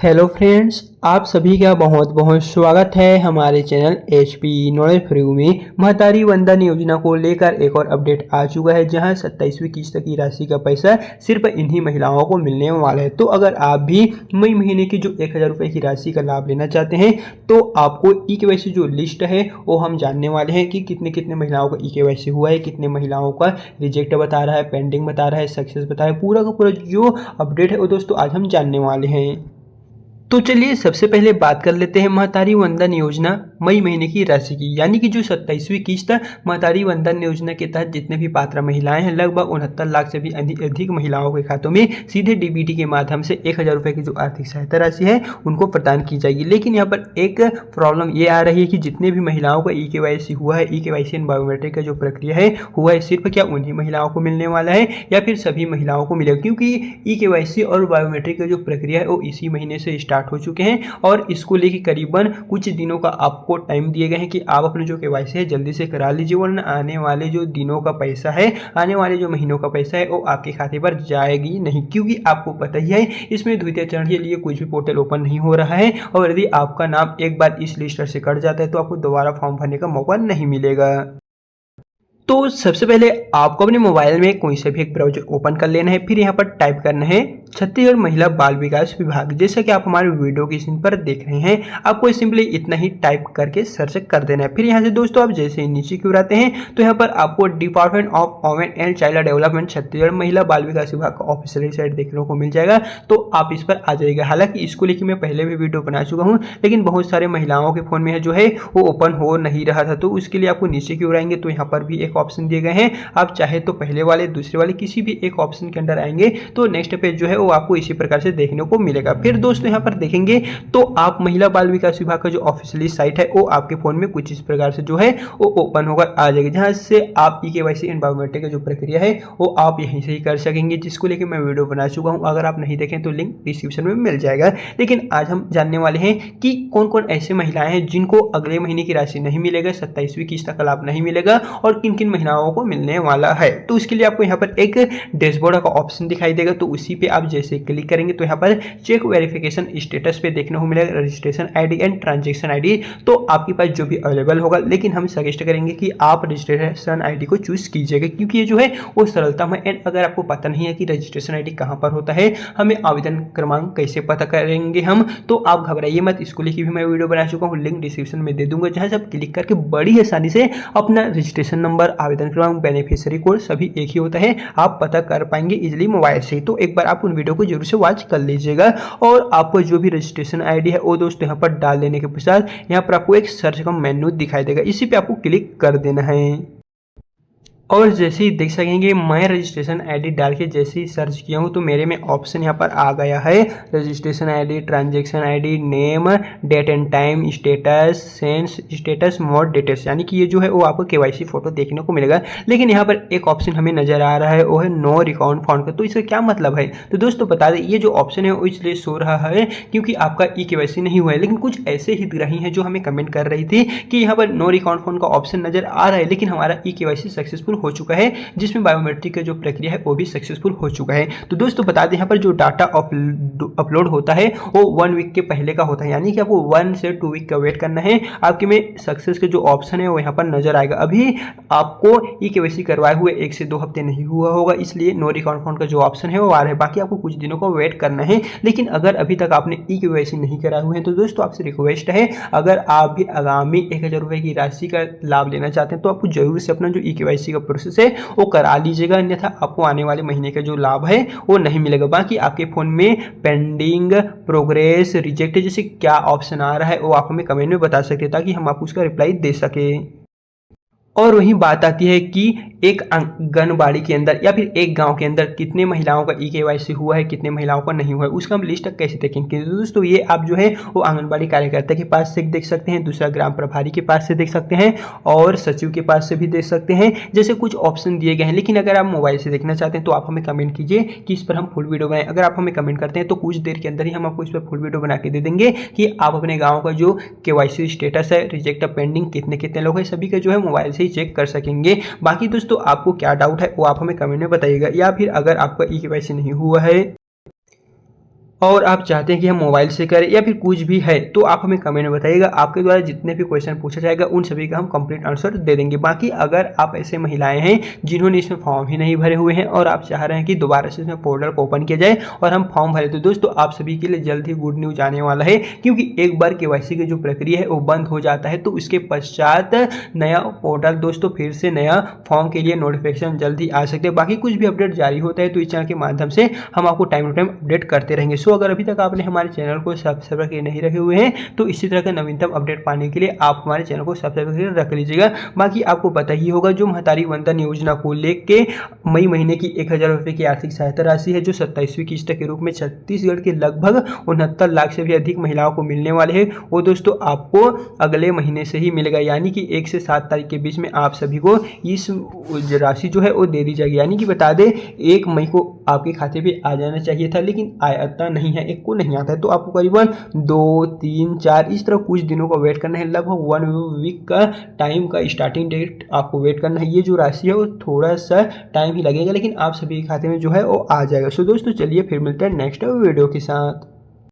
Hello friends, आप सभी का बहुत बहुत स्वागत है हमारे चैनल एचपी नॉलेज फ्री में। महतारी वंदन योजना को लेकर एक और अपडेट आ चुका है, जहां 27वीं किस्त की राशि का पैसा सिर्फ इन्हीं महिलाओं को मिलने वाला है। तो अगर आप भी मई महीने की जो 1000 रुपये की राशि का लाभ लेना चाहते हैं तो आपको ई-केवाईसी जो लिस्ट है वो हम जानने वाले हैं कि कितने कितने महिलाओं का ई-केवाईसी हुआ है, कितने महिलाओं का रिजेक्ट बता रहा है, पेंडिंग बता रहा है, सक्सेस बता रहा है। पूरा का पूरा जो अपडेट है वो दोस्तों आज हम जानने वाले हैं। तो चलिए सबसे पहले बात कर लेते हैं महतारी वंदन योजना मई महीने की राशि की, यानी कि जो 27वीं किस्त महतारी वंदन योजना के तहत जितने भी पात्र महिलाएं हैं, लगभग 69 लाख से भी अधिक महिलाओं के खातों में सीधे डीबीटी के माध्यम से 1000 रुपये की जो आर्थिक सहायता राशि है उनको प्रदान की जाएगी। लेकिन यहाँ पर एक प्रॉब्लम ये आ रही है कि जितने भी महिलाओं का ई-केवाईसी हुआ है, ई-केवाईसी एंड बायोमेट्रिक का जो प्रक्रिया है हुआ है, सिर्फ क्या उन्हीं महिलाओं को मिलने वाला है या फिर सभी महिलाओं को मिलेगा, क्योंकि ई-केवाईसी और बायोमेट्रिक का जो प्रक्रिया है वो इसी महीने से स्टार्ट हो चुके हैं और इसको लेके करीबन कुछ दिनों का आपको टाइम दिए गए हैं कि आप अपने जो केवाईसी है जल्दी से करा लीजिए, वरना आने वाले जो दिनों का पैसा है, आने वाले जो महीनों का पैसा है वो आपके खाते पर जाएगी नहीं, क्योंकि आपको पता ही है इसमें द्वितीय चरण के लिए कुछ भी पोर्टल ओपन नहीं हो रहा है और यदि आपका नाम एक बार इस लिस्ट से कट जाता है तो आपको दोबारा फॉर्म भरने का मौका नहीं मिलेगा। तो सबसे पहले आपको अपने मोबाइल में कोई से भी एक ब्राउज़र ओपन कर लेना है, फिर यहाँ पर टाइप करना है छत्तीसगढ़ महिला बाल विकास विभाग। जैसा कि आप हमारे वीडियो की स्क्रीन पर देख रहे हैं, आपको सिंपली इतना ही टाइप करके सर्च कर देना है। फिर यहाँ से दोस्तों आप जैसे ही नीचे की ओर आते हैं तो यहाँ पर आपको department of women and child development Chhattisgarh महिला बाल विकास विभाग का ऑफिशियल साइट देखने को मिल जाएगा, तो आप इस पर आ जाएगा। हालांकि इसको लेकर मैं पहले भी वीडियो बना चुका हूँ, लेकिन बहुत सारे महिलाओं के फोन में जो है वो ओपन हो नहीं रहा था, तो उसके लिए आपको नीचे की ओर आएंगे तो यहाँ पर भी एक ऑप्शन दिए गए हैं। आप चाहे तो पहले वाले दूसरे वाले किसी भी एक ऑप्शन के अंदर आएंगे तो नेक्स्ट पेज जो है वो आपको इसी प्रकार से देखने को मिलेगा। फिर दोस्तों यहाँ पर देखेंगे तो आप महिला बाल विकास विभाग का जो ऑफिशियली साइट है वो आपके फोन में कुछ इस प्रकार से जो है वो ओपन होकर आ जाएगी, जहां से आप ई-केवाईसी एंड बायोमेट्रिक का जो प्रक्रिया है वो आप यहीं से ही कर सकेंगे, जिसको लेकर मैं वीडियो बना चुका हूं। अगर आप नहीं देखें तो लिंक डिस्क्रिप्शन में मिल जाएगा। लेकिन आज हम जानने वाले हैं कि कौन कौन ऐसे महिलाएं हैं जिनको अगले महीने की राशि नहीं मिलेगा, 27वीं किस्त का लाभ नहीं मिलेगा और किन किन महिलाओं को मिलने वाला है। तो इसके लिए आपको यहाँ पर एक डैशबोर्ड का ऑप्शन दिखाई देगा, तो उसी पे आप जैसे क्लिक करेंगे तो यहाँ पर चेक वेरिफिकेशन स्टेटस पे देखने को मिलेगा registration ID and transaction ID. तो आपके पास जो भी अवेलेबल होगा, लेकिन हम सजेस्ट करेंगे कि आप रजिस्ट्रेशन आईडी को चूज कीजिएगा, क्योंकि ये जो है वो सरलता में। एंड अगर आपको पता नहीं है कि रजिस्ट्रेशन आईडी कहाँ पर होता है, हमें आवेदन क्रमांक कैसे पता करेंगे हम, तो आप घबराइए मत, इसको लेकर भी मैं वीडियो बना चुका हूँ, लिंक डिस्क्रिप्शन में दे दूंगा, जहाँ से आप क्लिक करके बड़ी आसानी से अपना रजिस्ट्रेशन नंबर, आवेदन क्रमांक, बेनिफिशियरी कोड सभी एक ही होता है, आप पता कर पाएंगे इजिली मोबाइल से। तो एक बार आप उन वीडियो को जरूर से वॉच कर लीजिएगा और आपको जो भी रजिस्ट्रेशन आईडी है वो दोस्तों यहाँ पर डाल देने के पश्चात यहाँ पर आपको एक सर्च का मेन्यू दिखाई देगा, इसी पे आपको क्लिक कर देना है। और जैसे ही देख सकेंगे मैं रजिस्ट्रेशन आईडी डाल के जैसे ही सर्च किया हूँ तो मेरे में ऑप्शन यहाँ पर आ गया है registration ID, transaction ID, name, date and time, status, sense status, more details, यानी कि ये जो है वो आपको केवाईसी फोटो देखने को मिलेगा। लेकिन यहाँ पर एक ऑप्शन हमें नजर आ रहा है वो है नो रिकॉर्ड फाउंड का। तो इसका क्या मतलब है, तो दोस्तों बता दें ये जो ऑप्शन है वो इसलिए शो रहा है क्योंकि आपका ई-केवाईसी नहीं हुआ है। लेकिन कुछ ऐसे हितग्राही हैं जो हमें कमेंट कर रही थी कि यहाँ पर नो रिकॉर्ड फाउंड का ऑप्शन नजर आ रहा है, लेकिन हमारा ई-केवाईसी सक्सेसफुल हो चुका है, जिसमें बायोमेट्रिक का जो प्रक्रिया है वो भी सक्सेसफुल हो चुका है। तो दोस्तों बता दें यहाँ पर जो डाटा अपलोड होता है वो 1 वीक के पहले का होता है, यानी कि आपको 1 से 2 वीक का वेट करना है। आपके में सक्सेस के जो ऑप्शन है वो यहाँ पर नजर आएगा। अभी आपको ई-केवाईसी करवाए हुए 1 से 2 हफ्ते नहीं हुआ होगा, इसलिए नो रिकॉर्ड फाउंड का जो ऑप्शन है वो आ रहा है। बाकी आपको कुछ दिनों का वेट करना है। लेकिन अगर अभी तक आपने ई-केवाईसी नहीं कराए हुए हैं तो दोस्तों आपसे रिक्वेस्ट है, अगर आप भी आगामी 1000 रुपये की राशि का लाभ लेना चाहते हैं तो आपको जरूर से अपना जो ई-केवाईसी का प्रोसेस है वो करा लीजिएगा, अन्यथा आपको आने वाले महीने का जो लाभ है वो नहीं मिलेगा। बाकी आपके फोन में पेंडिंग, प्रोग्रेस, रिजेक्ट जैसे क्या ऑप्शन आ रहा है वो आप हमें कमेंट में बता सकते हैं, ताकि हम आपको उसका रिप्लाई दे सके। और वही बात आती है कि एक आंगनबाड़ी के अंदर या फिर एक गांव के अंदर कितने महिलाओं का ई-केवाईसी हुआ है, कितने महिलाओं का नहीं हुआ है, उसका हम लिस्ट कैसे देखेंगे। दोस्तों ये आप जो है वो आंगनबाड़ी कार्यकर्ता के पास से देख सकते हैं, दूसरा ग्राम प्रभारी के पास से देख सकते हैं और सचिव के पास से भी देख सकते हैं, जैसे कुछ ऑप्शन दिए गए हैं। लेकिन अगर आप मोबाइल से देखना चाहते हैं तो आप हमें कमेंट कीजिए कि इस पर हम फुल वीडियो बनाएं। अगर आप हमें कमेंट करते हैं तो कुछ देर के अंदर ही हम आपको इस पर फुल वीडियो बना के दे देंगे कि आप अपने गाँव का जो केवाईसी स्टेटस है, रिजेक्ट पेंडिंग कितने कितने लोग हैं, सभी का जो है मोबाइल से ही चेक कर सकेंगे। बाकी दोस्तों आपको क्या डाउट है वो आप हमें कमेंट में बताइएगा, या फिर अगर आपका ई-केवाईसी नहीं हुआ है और आप चाहते हैं कि हम मोबाइल से करें या फिर कुछ भी है तो आप हमें कमेंट में बताइएगा। आपके द्वारा जितने भी क्वेश्चन पूछा जाएगा उन सभी का हम कंप्लीट आंसर दे देंगे। बाकी अगर आप ऐसे महिलाएं हैं जिन्होंने इसमें फॉर्म ही नहीं भरे हुए हैं और आप चाह रहे हैं कि दोबारा से इसमें पोर्टल को ओपन किया जाए और हम फॉर्म भरे, तो दोस्तों आप सभी के लिए जल्द ही गुड न्यूज आने वाला है, क्योंकि एक बार केवाईसी की जो प्रक्रिया है वो बंद हो जाता है तो इसके पश्चात नया पोर्टल दोस्तों फिर से नया फॉर्म के लिए नोटिफिकेशन जल्द ही आ सकते हैं। बाकी कुछ भी अपडेट जारी होता है तो इस चैनल के माध्यम से हम आपको टाइम टू टाइम अपडेट करते रहेंगे। सो अगर अभी तक आपने हमारे चैनल को सब्सक्राइब किए नहीं रखे हुए हैं तो इसी तरह का नवीनतम अपडेट पाने के लिए आप हमारे चैनल को सब्सक्राइब करके रख लीजिएगा। बाकी आपको पता ही होगा जो महतारी वंदन योजना को लेके मई महीने की 1000 रुपये की आर्थिक सहायता राशि है जो 27वीं किस्त के रूप में छत्तीसगढ़ के लगभग 69 लाख से भी अधिक महिलाओं को मिलने वाले हैं, वो दोस्तों आपको अगले महीने से ही मिलेगा। यानी कि 1 से 7 तारीख के बीच में आप सभी को इस राशि जो है वो दे दी जाएगी। यानी कि बता दें 1 मई को आपके खाते पे आ जाना चाहिए था, लेकिन आता नहीं है, एक को नहीं आता है, तो आपको करीबन 2, 3, 4 इस तरह कुछ दिनों का वेट करना है। लगभग 1 वीक का टाइम का स्टार्टिंग डेट आपको वेट करना है। ये जो राशि है वो थोड़ा सा टाइम ही लगेगा, लेकिन आप सभी के खाते में जो है वो आ जाएगा। सो दोस्तों चलिए फिर मिलते हैं नेक्स्ट वीडियो के साथ।